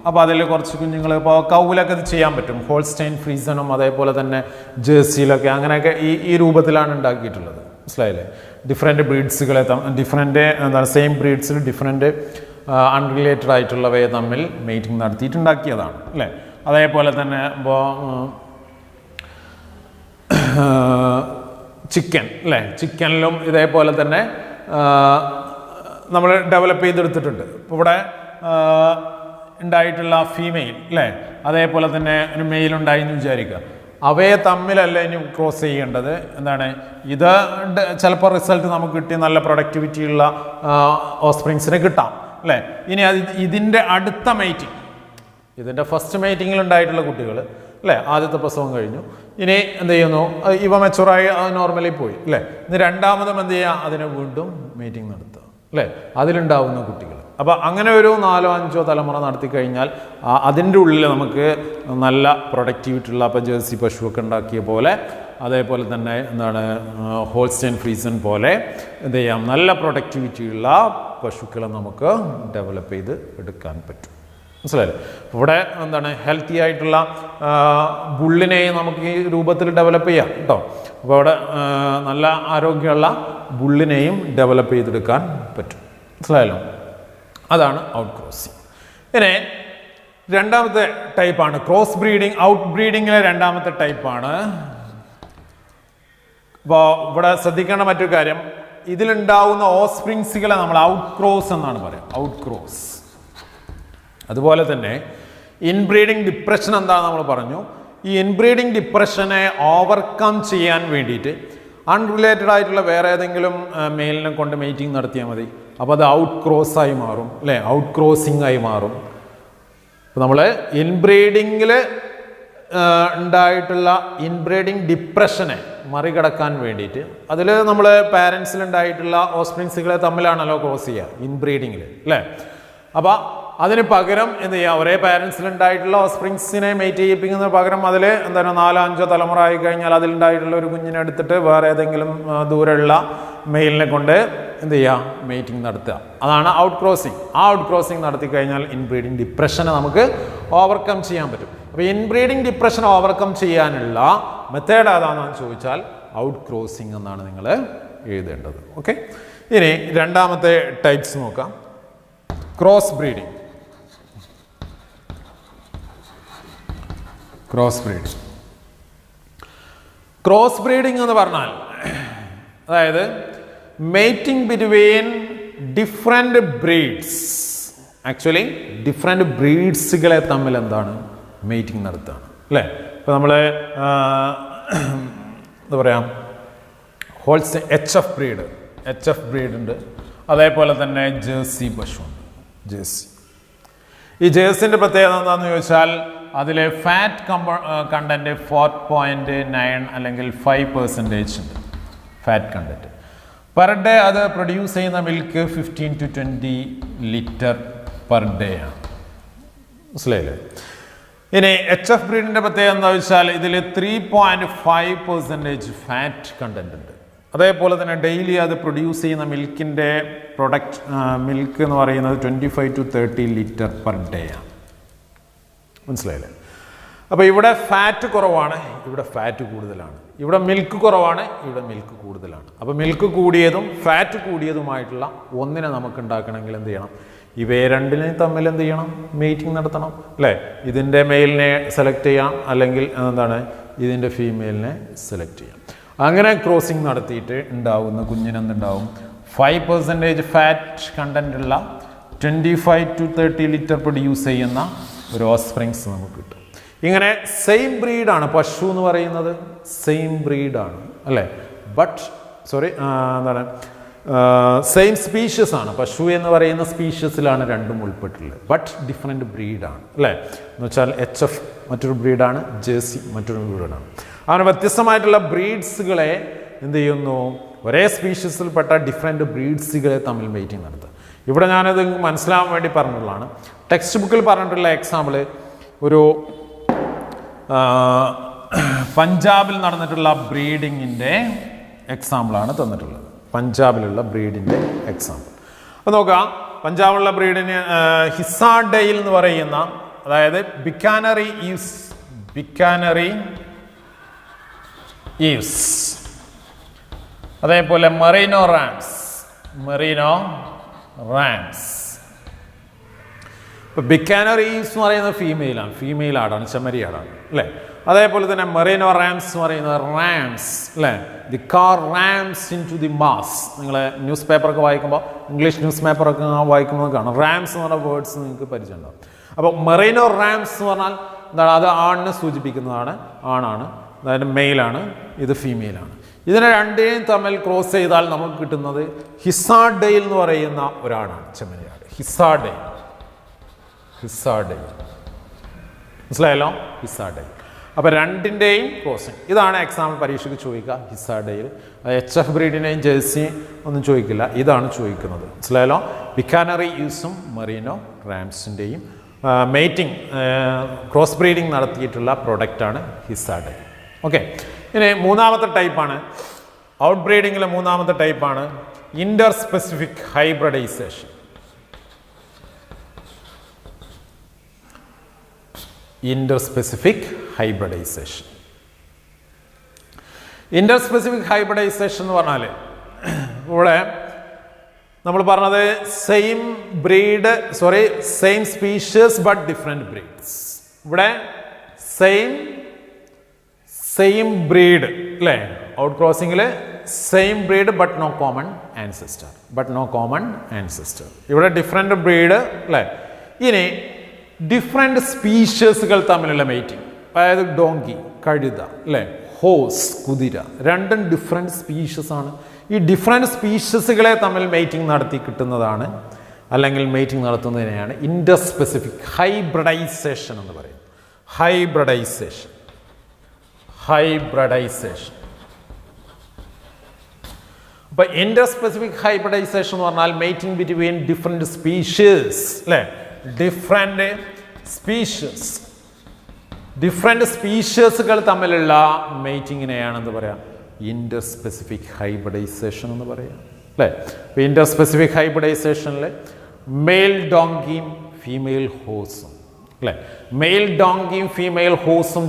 അപ്പോൾ അതിൽ കുറച്ച് കുഞ്ഞുങ്ങൾ, ഇപ്പോൾ കൗവിലൊക്കെ ഇത് ചെയ്യാൻ പറ്റും. ഹോൾസ്റ്റൈൻ ഫ്രീസണും അതേപോലെ തന്നെ ജേഴ്സിയിലൊക്കെ അങ്ങനെയൊക്കെ ഈ രൂപത്തിലാണ് ഉണ്ടാക്കിയിട്ടുള്ളത്. മനസ്സിലായില്ലേ? ഡിഫറെൻറ്റ് ബ്രീഡ്സുകളെ സെയിം ബ്രീഡ്സിൽ ഡിഫറെൻറ്റ് അൺറിലേറ്റഡ് ആയിട്ടുള്ളവയെ തമ്മിൽ മീറ്റിംഗ് നടത്തിയിട്ടുണ്ടാക്കിയതാണ്, അതേപോലെ തന്നെ ഇപ്പോൾ ചിക്കനിലും ഇതേപോലെ തന്നെ നമ്മൾ ഡെവലപ്പ് ചെയ്തെടുത്തിട്ടുണ്ട്. ഇപ്പോൾ ഇവിടെ ഉണ്ടായിട്ടുള്ള ഫീമെയിൽ, അതേപോലെ തന്നെ ഒരു മെയിൽ ഉണ്ടായി എന്ന് വിചാരിക്കുക. അവയെ തമ്മിലല്ല ഇനി ക്രോസ് ചെയ്യേണ്ടത്. ഇത് ചിലപ്പോൾ റിസൾട്ട് നമുക്ക് കിട്ടിയ നല്ല പ്രൊഡക്ടിവിറ്റിയുള്ള ഓസ്പ്രിങ്സിനെ കിട്ടാം, ഇനി ഇതിൻ്റെ അടുത്ത മീറ്റിംഗ്, ഇതിൻ്റെ ഫസ്റ്റ് മീറ്റിങ്ങിൽ ഉണ്ടായിട്ടുള്ള കുട്ടികൾ, ആദ്യത്തെ പ്രസവം കഴിഞ്ഞു, ഇനി എന്ത് ചെയ്യുന്നു? ഇവ മെച്ചുറായി നോർമലി പോയി, ഇനി രണ്ടാമതും എന്ത് ചെയ്യുക? അതിനെ വീണ്ടും മീറ്റിംഗ് നടത്തുക, അതിലുണ്ടാവുന്ന കുട്ടികൾ. അപ്പോൾ അങ്ങനെ ഒരു 4-5 തലമുറ നടത്തി കഴിഞ്ഞാൽ അതിൻ്റെ ഉള്ളിൽ നമുക്ക് നല്ല പ്രൊഡക്ടിവിറ്റി ഉള്ള, അപ്പോൾ ജേഴ്സി പശുവൊക്കെ ഉണ്ടാക്കിയ പോലെ, അതേപോലെ തന്നെ ഹോൾസ്റ്റൈൻ ഫ്രീസൺ പോലെ എന്ത് ചെയ്യാം? നല്ല പ്രൊഡക്ടിവിറ്റിയുള്ള പശുക്കളെ നമുക്ക് ഡെവലപ്പ് ചെയ്ത് എടുക്കാൻ പറ്റും. മനസ്സിലായില്ലേ? ഇവിടെ ഹെൽത്തി ആയിട്ടുള്ള ബുള്ളിനെയും നമുക്ക് ഈ രൂപത്തിൽ ഡെവലപ്പ് ചെയ്യാം കേട്ടോ. അപ്പോൾ അവിടെ നല്ല ആരോഗ്യമുള്ള ബുള്ളിനെയും ഡെവലപ്പ് ചെയ്തെടുക്കാൻ പറ്റും. മനസ്സിലായല്ലോ? അതാണ് ഔട്ട് ക്രോസിംഗ്. ഇനി രണ്ടാമത്തെ ടൈപ്പാണ് ക്രോസ് ബ്രീഡിങ്. ഔട്ട് ബ്രീഡിങ്ങിലെ രണ്ടാമത്തെ ടൈപ്പാണ്. അപ്പോൾ ഇവിടെ ശ്രദ്ധിക്കേണ്ട മറ്റൊരു കാര്യം, ഇതിലുണ്ടാവുന്ന ഓസ്പ്രിങ്സുകളെ നമ്മൾ ഔട്ട് ക്രോസ് എന്നാണ് പറയുക, ഔട്ട് ക്രോസ്. അതുപോലെ തന്നെ ഇൻബ്രീഡിങ് ഡിപ്രഷൻ എന്താണെന്ന് നമ്മൾ പറഞ്ഞു. ഈ ഇൻബ്രീഡിങ് ഡിപ്രഷനെ ഓവർകം ചെയ്യാൻ വേണ്ടിയിട്ട് അൺറിലേറ്റഡ് ആയിട്ടുള്ള വേറെ ഏതെങ്കിലും മെയിലിനെ കൊണ്ട് മീറ്റിംഗ് നടത്തിയാൽ മതി. അപ്പോൾ അത് ഔട്ട് ക്രോസായി മാറും, ഔട്ട് ക്രോസിംഗ് ആയി മാറും. അപ്പോൾ നമ്മൾ ഇൻബ്രീഡിങ്ങിൽ ഉണ്ടായിട്ടുള്ള ഇൻബ്രീഡിങ് ഡിപ്രഷനെ മറികടക്കാൻ വേണ്ടിയിട്ട് അതിൽ നമ്മൾ പാരൻസിലുണ്ടായിട്ടുള്ള ഓസ്പ്രിങ്സുകളെ തമ്മിലാണല്ലോ ക്രോസ് ചെയ്യുക ഇൻബ്രീഡിങ്ങിൽ അല്ലേ. അപ്പോൾ അതിന് പകരം എന്ത് ചെയ്യുക, ഒരേ പാരൻസിലുണ്ടായിട്ടുള്ള ഓസ്പ്രിങ്സിനെ മേറ്റ് ചെയ്യിപ്പിക്കുന്നതിന് പകരം അതിൽ എന്താണ് 4-5 തലമുറ ആയി കഴിഞ്ഞാൽ അതിലുണ്ടായിട്ടുള്ള ഒരു കുഞ്ഞിനെ എടുത്തിട്ട് വേറെ ഏതെങ്കിലും ദൂരെയുള്ള മെയിലിനെ കൊണ്ട് എന്ത് ചെയ്യുക, മേറ്റിംഗ് നടത്തുക. അതാണ് ഔട്ട് ക്രോസിങ്. ആ ഔട്ട് ക്രോസിങ് നടത്തി കഴിഞ്ഞാൽ ഇൻബ്രീഡിങ് ഡിപ്രഷനെ നമുക്ക് ഓവർകം ചെയ്യാൻ പറ്റും. അപ്പോൾ ഇൻബ്രീഡിങ് ഡിപ്രഷൻ ഓവർകം ചെയ്യാനുള്ള മെത്തേഡ് ഏതാണെന്ന് ചോദിച്ചാൽ ഔട്ട് ക്രോസിങ് എന്നാണ് നിങ്ങൾ എഴുതേണ്ടത്. ഓക്കെ, ഇനി രണ്ടാമത്തെ ടൈപ്സ് നോക്കാം. Cross breeding. Cross breeding cross breeding എന്ന് പറഞ്ഞാൽ അതായത് mating between different breeds. Actually different ബ്രീഡ്സുകളെ തമ്മിൽ എന്താണ് മേറ്റിംഗ് നടത്തുകയാണ് അല്ലേ. ഇപ്പോൾ നമ്മൾ എന്താ പറയുക, ഹോൾസ് HF ബ്രീഡ് ഉണ്ട്. അതേപോലെ തന്നെ ജേഴ്സി പശു ഉണ്ട്. ഈ ജേഴ്സിൻ്റെ പ്രത്യേകത എന്താണെന്ന് ചോദിച്ചാൽ അതിലെ ഫാറ്റ് കണ്ടൻറ്റ് 4.9 അല്ലെങ്കിൽ 5% ഉണ്ട് ഫാറ്റ് കണ്ടൻറ്റ്. പെർ ഡേ അത് പ്രൊഡ്യൂസ് ചെയ്യുന്ന milk 15 to 20 litre per day ആണ്. മനസ്സിലായില്ലേ? ഇനി HF ബ്രീഡിൻ്റെ പ്രത്യേകത എന്താ വെച്ചാൽ ഇതിൽ 3.5% ഫാറ്റ് കണ്ടൻറ്റ് ഉണ്ട്. അതേപോലെ തന്നെ ഡെയിലി അത് പ്രൊഡ്യൂസ് ചെയ്യുന്ന മിൽക്കിൻ്റെ മിൽക്ക് എന്ന് പറയുന്നത് 25 to 30 ലിറ്റർ പെർ ഡേ ആണ്. മനസ്സിലായില്ലേ? അപ്പോൾ ഇവിടെ ഫാറ്റ് കുറവാണ്, ഇവിടെ ഫാറ്റ് കൂടുതലാണ്. ഇവിടെ മിൽക്ക് കുറവാണ്, ഇവിടെ മിൽക്ക് കൂടുതലാണ്. അപ്പോൾ മിൽക്ക് കൂടിയതും ഫാറ്റ് കൂടിയതുമായിട്ടുള്ള ഒന്നിനെ നമുക്ക് ഉണ്ടാക്കണമെങ്കിൽ എന്ത് ചെയ്യണം, ഇവയെ രണ്ടിനെയും തമ്മിൽ എന്ത് ചെയ്യണം, മീറ്റിംഗ് നടത്തണം അല്ലേ. ഇതിൻ്റെ മെയിലിനെ സെലക്ട് ചെയ്യാം, അല്ലെങ്കിൽ എന്താണ് ഇതിൻ്റെ ഫീമെയിലിനെ സെലക്ട് ചെയ്യാം. അങ്ങനെ ക്രോസിങ് നടത്തിയിട്ട് ഉണ്ടാവുന്ന കുഞ്ഞിനെന്തുണ്ടാവും, 5% ഫാറ്റ് കണ്ടൻ്റ് ഉള്ള 25 to 30 ലിറ്റർ പ്രൊഡ്യൂസ് ചെയ്യുന്ന ഒരു ഓസ്പ്രിങ്സ് നമുക്ക് കിട്ടും. ഇങ്ങനെ സെയിം ബ്രീഡാണ് പശു എന്ന് പറയുന്നത്, സെയിം ബ്രീഡാണ് അല്ലേ. എന്താണ് സെയിം സ്പീഷ്യസ് ആണ്. പശു എന്ന് പറയുന്ന സ്പീഷ്യസിലാണ് രണ്ടും ഉൾപ്പെട്ടിട്ടുള്ളത്. ബട്ട് ഡിഫറെൻ്റ് ബ്രീഡാണ് അല്ലേ. എന്ന് വെച്ചാൽ HF മറ്റൊരു ബ്രീഡാണ്, ജേഴ്സി മറ്റൊരു ബ്രീഡാണ്. അങ്ങനെ വ്യത്യസ്തമായിട്ടുള്ള ബ്രീഡ്സുകളെ എന്ത് ചെയ്യുന്നു, ഒരേ സ്പീഷ്യസിൽപ്പെട്ട ഡിഫറെൻ്റ് ബ്രീഡ്സുകളെ തമ്മിൽ മീറ്റിംഗ് നടത്തുക. ഇവിടെ ഞാനത് മനസ്സിലാവാൻ വേണ്ടി പറഞ്ഞിട്ടുള്ളതാണ്. ടെക്സ്റ്റ് ബുക്കിൽ പറഞ്ഞിട്ടുള്ള എക്സാമ്പിൾ ഒരു പഞ്ചാബിൽ നടന്നിട്ടുള്ള ബ്രീഡിങ്ങിൻ്റെ എക്സാമ്പിളാണ് തന്നിട്ടുള്ളത്. പഞ്ചാബിലുള്ള ബ്രീഡിൻ്റെ എക്സാമ്പിൾ അപ്പോൾ നോക്കാം. പഞ്ചാബിലുള്ള ബ്രീഡിന് ഹിസാഡെയിൽ എന്ന് പറയുന്ന, അതായത് ബിക്കാനറി ഈവ്സ്, അതേപോലെ മെറീനോ റാംസ്. ഇപ്പോൾ ബിക്കാനറി ഈവ്സ് എന്ന് പറയുന്നത് ഫീമെയിൽ ആടാണ്, ചെമ്മരി ആടാണ് അല്ലേ. അതേപോലെ തന്നെ മെറീനോ റാംസ് എന്ന് പറയുന്നത് റാംസ് അല്ലേ. The car rams into the mass. നിങ്ങൾ ന്യൂസ് പേപ്പറൊക്കെ വായിക്കുമ്പോൾ, ഇംഗ്ലീഷ് ന്യൂസ് പേപ്പറൊക്കെ വായിക്കുമ്പോൾ കാണാം റാംസ് എന്ന് പറഞ്ഞ വേർഡ്സ് നിങ്ങൾക്ക് പരിചയം ഉണ്ടാവും. അപ്പോൾ മെറീനോ റാംസ് എന്ന് പറഞ്ഞാൽ എന്താണ്, അത് ആണിനെ സൂചിപ്പിക്കുന്നതാണ്, ആണാണ്, അതായത് മെയിലാണ്, ഇത് ഫീമെയിലാണ്. ഇതിനെ രണ്ടിനെയും തമ്മിൽ ക്രോസ് ചെയ്താൽ നമുക്ക് കിട്ടുന്നത് ഹിസാഡെയിൽ എന്ന് പറയുന്ന ഒരാളാണ്, ചെമ്മരിയാട്. ഹിസാഡെയിൽ മനസ്സിലായല്ലോ, ഹിസാഡെയിൽ. അപ്പോൾ രണ്ടിൻ്റെയും ക്രോസിങ്. ഇതാണ് എക്സാമ്പിൾ പരീക്ഷയ്ക്ക് ചോദിക്കുക. ഹിസാഡെയിൽ HF ബ്രീഡിനെയും ജേഴ്സി ഒന്നും ചോദിക്കില്ല, ഇതാണ് ചോദിക്കുന്നത്. മനസ്സിലായല്ലോ. ബിക്കാനറി ഈവ്സും മെറീനോ റാംസിൻ്റെയും മേറ്റിംഗ് ക്രോസ് ബ്രീഡിംഗ് നടത്തിയിട്ടുള്ള പ്രൊഡക്റ്റാണ് ഹിസാഡെയിൽ. ഓക്കെ, ഇനി മൂന്നാമത്തെ ടൈപ്പാണ് ഔട്ട് ബ്രീഡിങ്ങിലെ മൂന്നാമത്തെ ടൈപ്പാണ് inter specific hybridization. Inter specific hybridization എന്ന് പറഞ്ഞാൽ ഇവിടെ നമ്മൾ പറഞ്ഞത് same species but different breeds. ഇവിടെ സെയിം ബ്രീഡ് അല്ലേ. ഔട്ട് ക്രോസിംഗിൽ same breed but no common ancestor. ഇവിടെ ഡിഫറെൻ്റ് ബ്രീഡ് അല്ലേ. ഇനി ഡിഫറെൻ്റ് സ്പീഷ്യസുകൾ തമ്മിലുള്ള മീറ്റിംഗ്, അതായത് ഡോങ്കി, കഴുത അല്ലേ, ഹോസ്, കുതിര, രണ്ടും ഡിഫറെൻ്റ് സ്പീഷ്യസ് ആണ്. ഈ ഡിഫറെൻ്റ് സ്പീഷ്യസുകളെ തമ്മിൽ മീറ്റിംഗ് നടത്തി കിട്ടുന്നതാണ്, അല്ലെങ്കിൽ മീറ്റിംഗ് നടത്തുന്നതിനെയാണ് ഇന്റർ സ്പെസിഫിക് ഹൈബ്രിഡൈസേഷൻ എന്ന് പറയുന്നത്. ഹൈബ്രിഡൈസേഷൻ അപ്പോൾ ഇന്റർസ്പെസിഫിക് ഹൈബ്രിഡൈസേഷൻ എന്ന് പറഞ്ഞാൽ മേറ്റിംഗ് ബിറ്റ്വീൻ ഡിഫറെൻറ്റ് സ്പീഷീസ് അല്ലേ, ഡിഫറെൻറ്റ് സ്പീഷീസുകൾ തമ്മിലുള്ള മേറ്റിങ്ങിനെയാണ് എന്ത് പറയാം, ഇന്റർസ്പെസിഫിക് ഹൈബ്രിഡൈസേഷൻ എന്ന് പറയാം അല്ലേ. ഇപ്പോൾ ഇന്റർസ്പെസിഫിക് ഹൈബ്രിഡൈസേഷനിൽ മെയിൽ ഡോങ്കിയും ഫീമെയിൽ ഹോസും അല്ലേ, മെയിൽ ഡോങ്കിയും ഫീമെയിൽ ഹോസും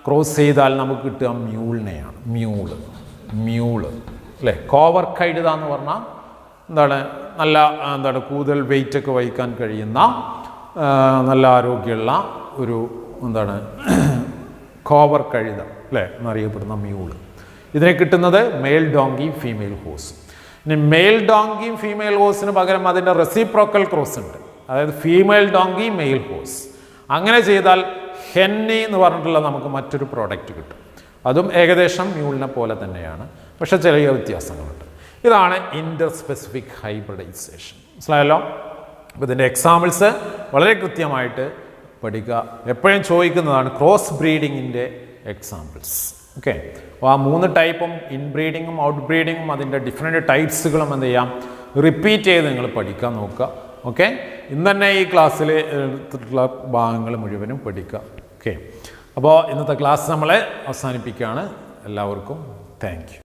ക്രോസ് ചെയ്താൽ നമുക്ക് കിട്ടുക മ്യൂളിനെയാണ്. മ്യൂള് അല്ലേ. കോവർക്കൈഡ് എന്ന് പറഞ്ഞാൽ എന്താണ് കൂടുതൽ വെയിറ്റ് ഒക്കെ വഹിക്കാൻ കഴിയുന്ന നല്ല ആരോഗ്യമുള്ള ഒരു കോവർക്കഴുത അല്ലേ എന്നറിയപ്പെടുന്ന മ്യൂള്. ഇതിനെ കിട്ടുന്നത് മെയിൽ ഡോങ്കി ഫീമെയിൽ ഹോസ്. ഇനി മെയിൽ ഡോങ്കിയും ഫീമെയിൽ ഹോസിന് പകരം അതിൻ്റെ റെസിപ്രോക്കൽ ക്രോസ് ഉണ്ട്, അതായത് ഫീമെയിൽ ഡോങ്കി മെയിൽ ഹോസ്. അങ്ങനെ ചെയ്താൽ ഹെന്നി എന്ന് പറഞ്ഞിട്ടുള്ള നമുക്ക് മറ്റൊരു പ്രോഡക്റ്റ് കിട്ടും. അതും ഏകദേശം മ്യൂളിനെ പോലെ തന്നെയാണ്, പക്ഷെ ചെറിയ വ്യത്യാസങ്ങളുണ്ട്. ഇതാണ് ഇന്റർസ്പെസിഫിക് ഹൈബ്രിഡൈസേഷൻ. മനസ്സിലായല്ലോ. അപ്പോൾ ഇതിൻ്റെ എക്സാമ്പിൾസ് വളരെ കൃത്യമായിട്ട് പഠിക്കുക. എപ്പോഴും ചോദിക്കുന്നതാണ് ക്രോസ് ബ്രീഡിങ്ങിൻ്റെ എക്സാമ്പിൾസ്. ഓക്കെ. അപ്പോൾ ആ 3 ടൈപ്പും ഇൻബ്രീഡിങ്ങും ഔട്ട് ബ്രീഡിങ്ങും അതിൻ്റെ ഡിഫറെൻറ്റ് ടൈപ്സുകളും എന്ത് ചെയ്യാം, റിപ്പീറ്റ് ചെയ്ത് നിങ്ങൾ പഠിക്കാൻ നോക്കുക. ഓക്കെ. ഇന്ന് തന്നെ ഈ ക്ലാസ്സിൽ എടുത്തിട്ടുള്ള ഭാഗങ്ങൾ മുഴുവനും പഠിക്കുക. ഓക്കെ. അപ്പോൾ ഇന്നത്തെ ക്ലാസ് നമ്മളെ അവസാനിപ്പിക്കുകയാണ്. എല്ലാവർക്കും താങ്ക് യു.